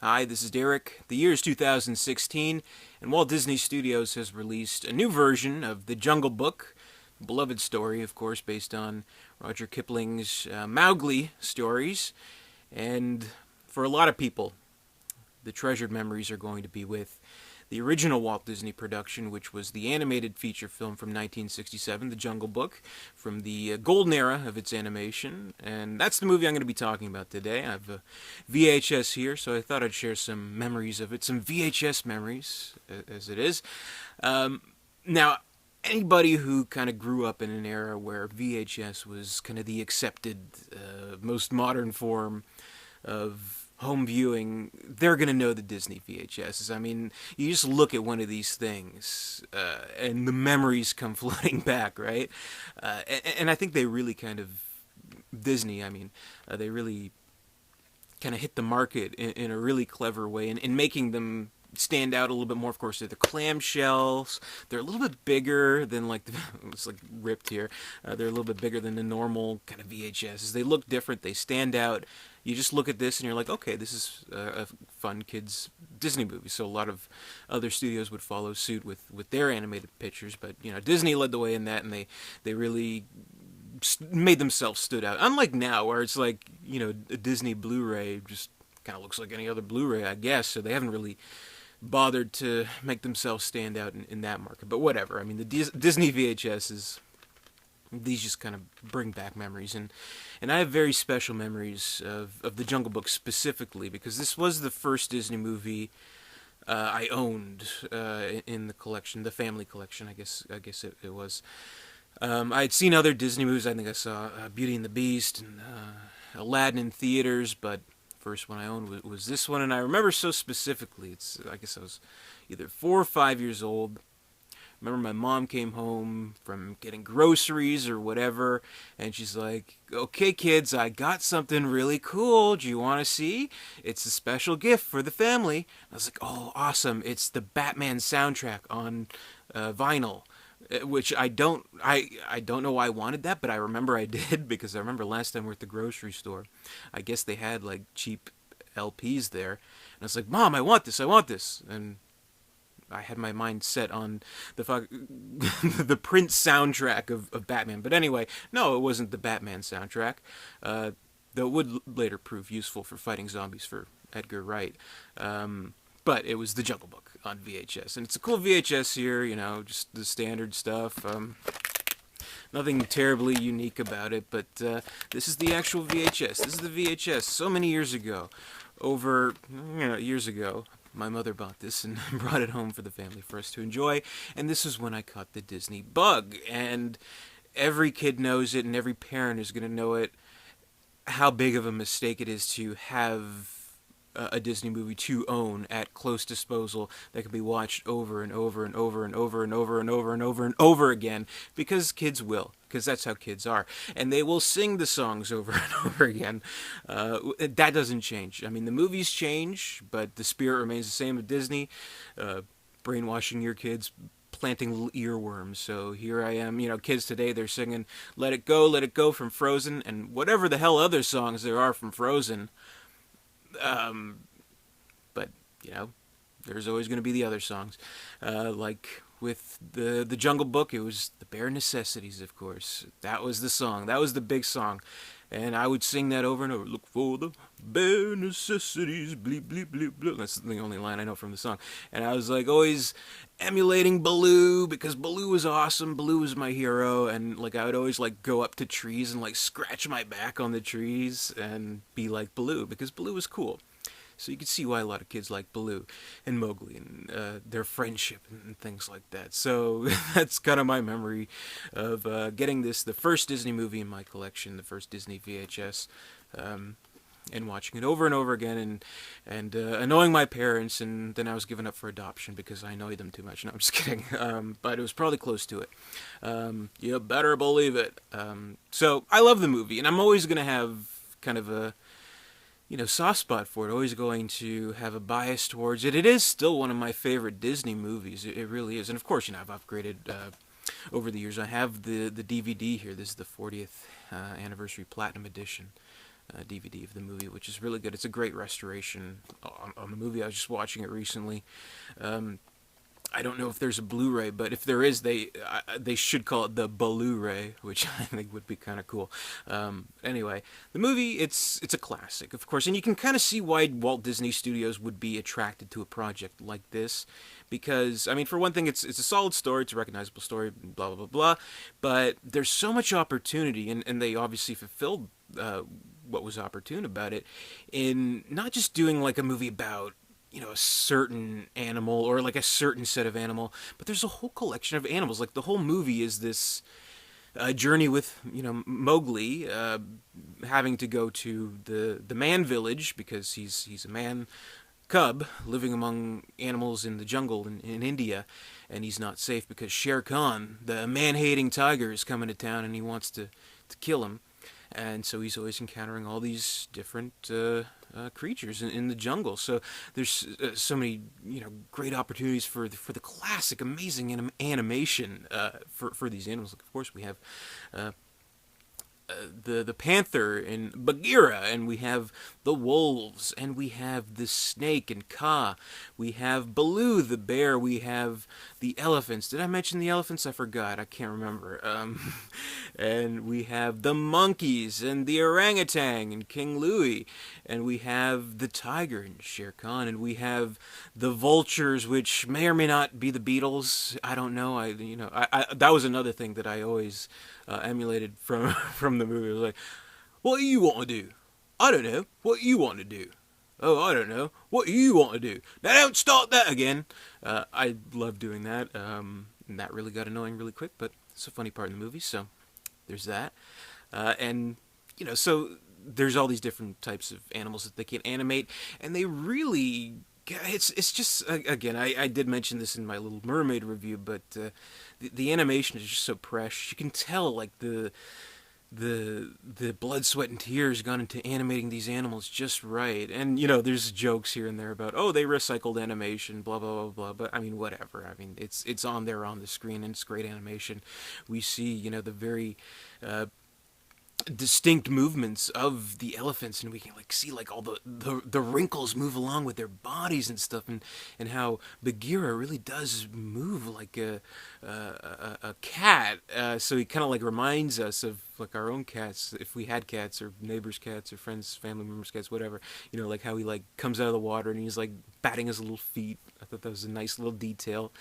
Hi, this is Derek. The year is 2016, and Walt Disney Studios has released a new version of The Jungle Book, a beloved story, of course, based on Roger Kipling's Mowgli stories. And for a lot of people, the treasured memories are going to be with the original Walt Disney production, which was the animated feature film from 1967, The Jungle Book, from the golden era of its animation. And that's the movie I'm going to be talking about today. I have a VHS here, so I thought I'd share some memories of it, some VHS memories, as it is. Now, anybody who kind of grew up in an era where VHS was kind of the accepted, most modern form of home viewing, they're going to know the Disney VHSs. I mean, you just look at one of these things, and the memories come flooding back, right? And I think they really kind of, Disney, they really kind of hit the market in a really clever way in making them stand out a little bit more. Of course, they're the clamshells. They're a little bit bigger than it's like ripped here. They're a little bit bigger than the normal kind of VHSs. They look different. They stand out. You just look at this and you're like, okay, this is a fun kids Disney movie. So a lot of other studios would follow suit with their animated pictures, but Disney led the way in that, and they really made themselves stood out. Unlike now, where it's like a Disney Blu-ray just kind of looks like any other Blu-ray, I guess. So they haven't really bothered to make themselves stand out in that market. But whatever. I mean, the Disney VHSs, these just kind of bring back memories, and I have very special memories of the Jungle Book specifically, because this was the first Disney movie I owned in the collection, the family collection, I guess it was. I had seen other Disney movies. I think I saw Beauty and the Beast and Aladdin in theaters, but first one I owned was this one, and I remember so specifically. I guess I was either 4 or 5 years old. I remember my mom came home from getting groceries or whatever, and she's like, "Okay, kids, I got something really cool. Do you want to see? It's a special gift for the family." I was like, "Oh, awesome! It's the Batman soundtrack on vinyl." Which I don't know why I wanted that, but I remember I did, because I remember last time we were at the grocery store, I guess they had like cheap LPs there, and I was like, "Mom, I want this," and I had my mind set on the Prince soundtrack of Batman. But anyway, no, it wasn't the Batman soundtrack, though it would later prove useful for fighting zombies for Edgar Wright. But it was The Jungle Book on VHS. And it's a cool VHS here, just the standard stuff. Nothing terribly unique about it, but this is the actual VHS. This is the VHS so many years ago. Years ago, my mother bought this and brought it home for the family for us to enjoy. And this is when I caught the Disney bug. And every kid knows it, and every parent is going to know it, how big of a mistake it is to have a Disney movie to own at close disposal that can be watched over and over and over and over and over and over and over and over again, because kids will, because that's how kids are, and they will sing the songs over and over again. That doesn't change. I mean, the movies change, but the spirit remains the same of Disney, brainwashing your kids, planting little earworms. So here I am, kids today, they're singing Let It Go from Frozen, and whatever the hell other songs there are from Frozen. But there's always going to be the other songs. Like with the Jungle Book, it was the Bare Necessities, of course. That was the song. That was the big song. And I would sing that over and over. Look for the bare necessities, bleep, bleep, bleep, bleep. That's the only line I know from the song. And I was like always emulating Baloo, because Baloo was awesome. Baloo was my hero. And I would always go up to trees and scratch my back on the trees and be like Baloo, because Baloo was cool. So you can see why a lot of kids like Baloo and Mowgli and their friendship and things like that. So that's kind of my memory of getting the first Disney movie in my collection, the first Disney VHS, and watching it over and over again, and annoying my parents, and then I was given up for adoption because I annoyed them too much. No, I'm just kidding. But it was probably close to it. You better believe it. So I love the movie, and I'm always going to have kind of a soft spot for it, always going to have a bias towards it. It is still one of my favorite Disney movies. It really is. And of course, I've upgraded over the years. I have the DVD here. This is the 40th anniversary Platinum Edition. DVD of the movie, which is really good. It's a great restoration on the movie. I was just watching it recently. Um, I don't know if there's a Blu-ray, but if there is, they should call it the Blu-ray, which I think would be kind of cool. Anyway, the movie it's a classic, of course, and you can kind of see why Walt Disney Studios would be attracted to a project like this, because I mean, for one thing, it's a solid story, it's a recognizable story, blah blah blah blah, but there's so much opportunity, and they obviously fulfilled what was opportune about it, in not just doing like a movie about a certain animal or like a certain set of animal, but there's a whole collection of animals. Like the whole movie is this journey with Mowgli having to go to the man village because he's a man cub living among animals in the jungle in India, and he's not safe because Shere Khan, the man-hating tiger, is coming to town and he wants to kill him. And so he's always encountering all these different creatures in the jungle. So there's so many great opportunities for the classic, amazing animation for these animals. Like, of course, we have the panther and Bagheera, and we have the wolves, and we have the snake and Kaa. We have Baloo the bear. We have the elephants. Did I mention the elephants? I forgot. I can't remember. And we have the monkeys and the orangutan and King Louie, and we have the tiger and Shere Khan, and we have the vultures, which may or may not be the Beatles. I don't know. I that was another thing that I always emulated from the movie. It was like, what do you want to do? I don't know. What do you want to do? Oh, I don't know. What do you want to do? Now don't start that again. I love doing that. And that really got annoying really quick, but it's a funny part in the movie, so there's that. And, so there's all these different types of animals that they can animate, and they really... It's just, again, I did mention this in my Little Mermaid review, but the animation is just so precious. You can tell, like, the blood, sweat, and tears gone into animating these animals just right. And, there's jokes here and there about, oh, they recycled animation, blah, blah, blah, blah. But, I mean, whatever. I mean, it's on there on the screen, and it's great animation. We see, the very... distinct movements of the elephants, and we can like see like all the wrinkles move along with their bodies and stuff, and how Bagheera really does move like a cat. So he kind of like reminds us of like our own cats, if we had cats or neighbors' cats or friends, family members' cats, whatever. Like how he like comes out of the water and he's like batting his little feet. I thought that was a nice little detail.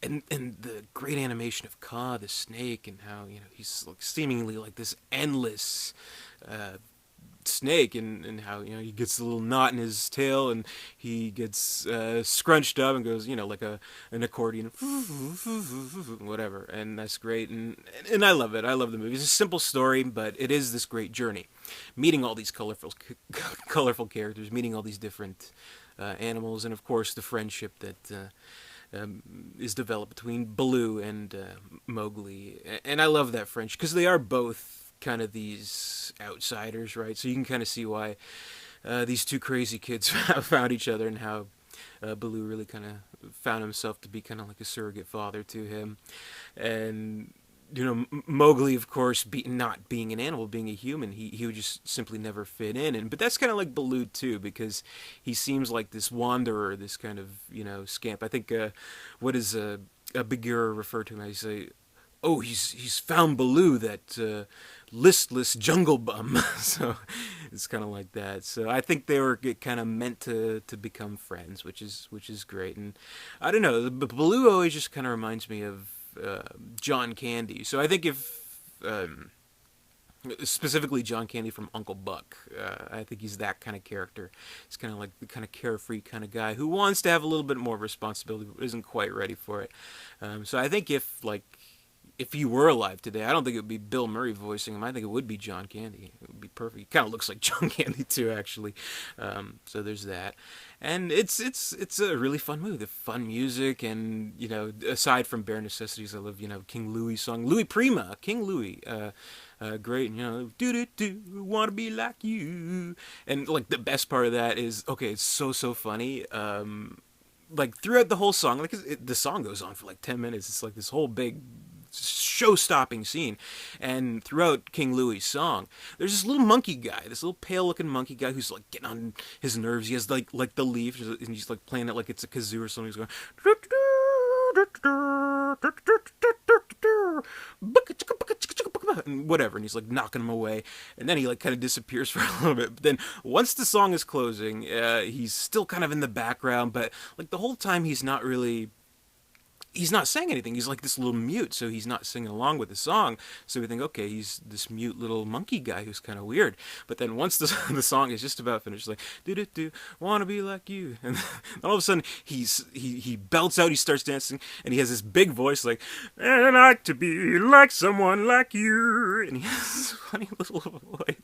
And the great animation of Kaa the snake, and how he's like seemingly like this endless snake, and how he gets a little knot in his tail, and he gets scrunched up and goes like an accordion, whatever, and that's great, and I love it. I love the movie. It's a simple story, but it is this great journey, meeting all these colorful characters, meeting all these different animals, and of course the friendship that is developed between Baloo and Mowgli. And I love that friendship because they are both kind of these outsiders, right? So you can kind of see why these two crazy kids found each other, and how Baloo really kind of found himself to be kind of like a surrogate father to him. And Mowgli, of course, not being an animal, being a human, he would just simply never fit in. But that's kind of like Baloo too, because he seems like this wanderer, this kind of scamp. I think what is a Bagheera referred to him as? Say, oh, he's found Baloo, that listless jungle bum. So it's kind of like that. So I think they were kind of meant to become friends, which is great. And I don't know, Baloo always just kind of reminds me of John Candy. So I think if specifically John Candy from Uncle Buck, I think he's that kind of character. He's kind of like the kind of carefree kind of guy who wants to have a little bit more responsibility but isn't quite ready for it. So I think if he were alive today, I don't think it would be Bill Murray voicing him. I think it would be John Candy. It would be perfect. He kind of looks like John Candy too, actually. So there's that, and it's a really fun movie. The fun music, and aside from bare necessities, I love King Louie song, Louis Prima, King Louie. Great, do do do, wanna be like you, and like the best part of that is it's so funny. Like throughout the whole song, like the song goes on for like 10 minutes. It's like this whole big show-stopping scene. And throughout King Louie's song, there's this little monkey guy, this little pale-looking monkey guy who's like getting on his nerves. He has like the leaf, and he's like playing it like it's a kazoo or something. He's going and whatever, and he's like knocking him away, and then he like kind of disappears for a little bit. But then once the song is closing, he's still kind of in the background, but like the whole time he's not saying anything. He's like this little mute, so he's not singing along with the song. So we think, okay, he's this mute little monkey guy who's kind of weird. But then once the song is just about finished, like do do do, wanna be like you, and all of a sudden he belts out, he starts dancing, and he has this big voice like, and I like to be like someone like you, and he has this funny little voice.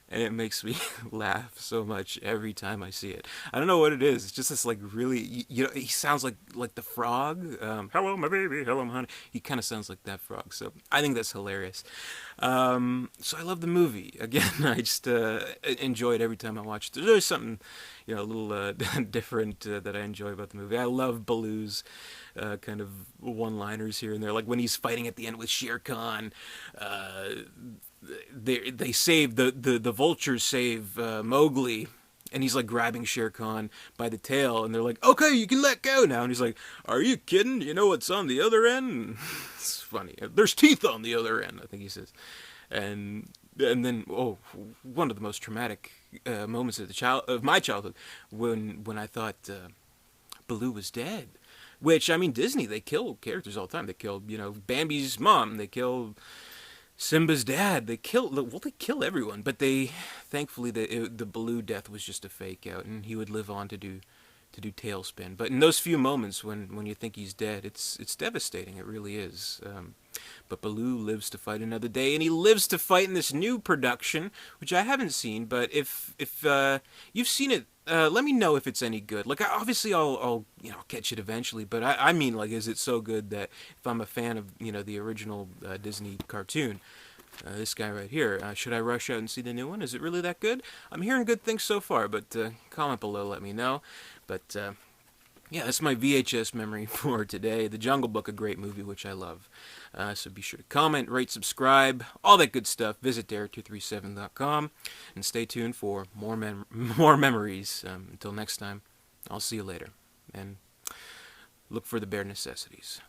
And it makes me laugh so much every time I see it. I don't know what it is. It's just this like really, he sounds like the frog. Hello, my baby. Hello, my honey. He kind of sounds like that frog. So I think that's hilarious. So I love the movie. Again, I just enjoy it every time I watch it. There's something, a little different that I enjoy about the movie. I love Baloo's kind of one-liners here and there. Like when he's fighting at the end with Shere Khan. They save the vultures save Mowgli, and he's like grabbing Shere Khan by the tail, and they're like, okay, you can let go now, and he's like, are you kidding? You know what's on the other end? It's funny. There's teeth on the other end, I think he says. And then one of the most traumatic moments of my childhood when I thought Baloo was dead. Which, I mean, Disney, they kill characters all the time. They kill Bambi's mom. They kill Simba's dad. They kill everyone, but thankfully the Baloo death was just a fake out, and he would live on to do Tailspin. But in those few moments when you think he's dead, it's devastating. It really is. But Baloo lives to fight another day, and he lives to fight in this new production, which I haven't seen. But if you've seen it, let me know if it's any good. Like, obviously I'll catch it eventually, but I mean, like, is it so good that if I'm a fan of the original Disney cartoon, this guy right here, should I rush out and see the new one? Is it really that good? I'm hearing good things so far, but comment below, let me know. But yeah, that's my VHS memory for today. The Jungle Book, a great movie, which I love. So be sure to comment, rate, subscribe, all that good stuff. Visit Derek237.com, and stay tuned for more memories. Until next time, I'll see you later, and look for the bare necessities.